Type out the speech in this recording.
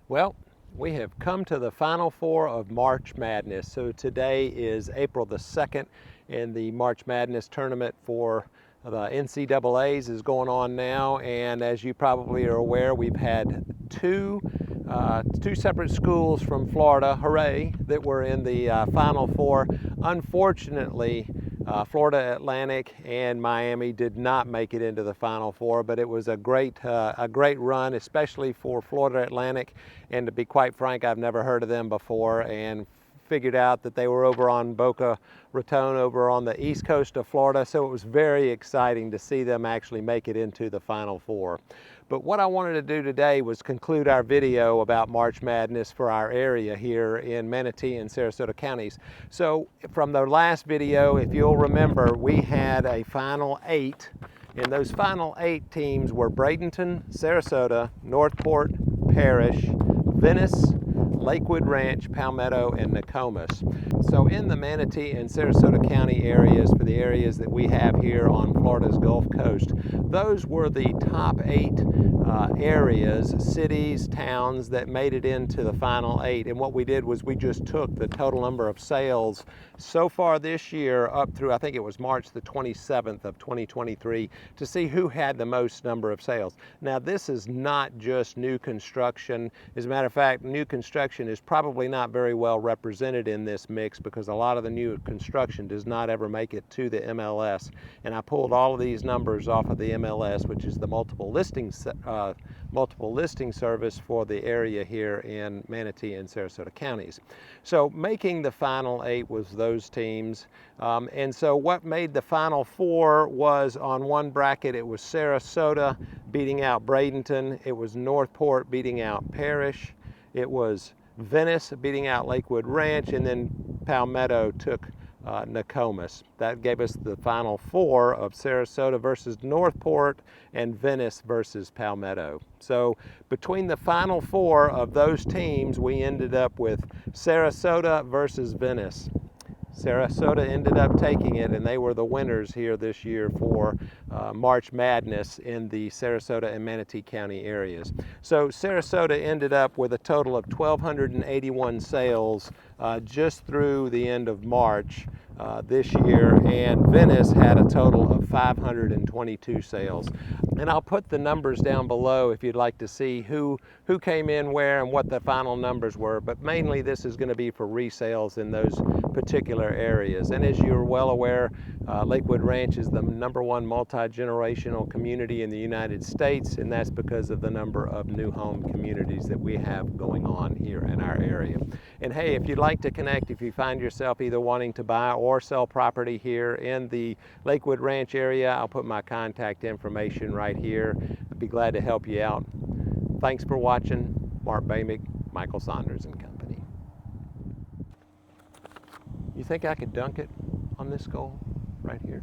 Well, we have come to the Final Four of March Madness. So today is April the 2nd, and the March Madness tournament for the NCAAs is going on now. And as you probably are aware, we've had two separate schools from Florida, hooray, that were in the Final Four. Unfortunately, Florida Atlantic and Miami did not make it into the Final Four, but it was a great run, especially for Florida Atlantic. And to be quite frank, I've never heard of them before, and figured out that they were over on Boca Raton over on the east coast of Florida, so it was very exciting to see them actually make it into the Final Four. But what I wanted to do today was conclude our video about March Madness for our area here in Manatee and Sarasota Counties. So from the last video, if you'll remember, we had a final 8, and those final 8 teams were Bradenton, Sarasota, Northport, Parrish, Venice, Lakewood Ranch, Palmetto, and Nokomis. So in the Manatee and Sarasota County areas, for the areas that we have here on Florida's Gulf Coast, those were the top 8 areas, cities, towns that made it into the final 8. And what we did was we just took the total number of sales so far this year up through, I think it was March the 27th of 2023, to see who had the most number of sales. Now, this is not just new construction. As a matter of fact, new construction is probably not very well represented in this mix because a lot of the new construction does not ever make it to the MLS. And I pulled all of these numbers off of the MLS, which is the multiple listing service for the area here in Manatee and Sarasota counties. So making the final 8 was those teams. And so what made the final 4 was, on one bracket, it was Sarasota beating out Bradenton. It was Northport beating out Parrish. It was Venice beating out Lakewood Ranch, and then Palmetto took Nokomis. That gave us the final 4 of Sarasota versus Northport and Venice versus Palmetto. So between the final 4 of those teams, we ended up with Sarasota versus Venice. Sarasota ended up taking it, and they were the winners here this year for March Madness in the Sarasota and Manatee County areas. So Sarasota ended up with a total of 1,281 sales just through the end of March this year, and Venice had a total of 522 sales. And I'll put the numbers down below if you'd like to see who came in where and what the final numbers were, but mainly this is going to be for resales in those particular areas. And as you're well aware, Lakewood Ranch is the #1 multi-generational community in the United States, and that's because of the number of new home communities that we have going on here in our area. And hey, if you'd like to connect, if you find yourself either wanting to buy or sell property here in the Lakewood Ranch area, I'll put my contact information right here. I'd be glad to help you out. Thanks for watching. MarkBoehmig, Michael Saunders and Company. You think I could dunk it on this goal right here?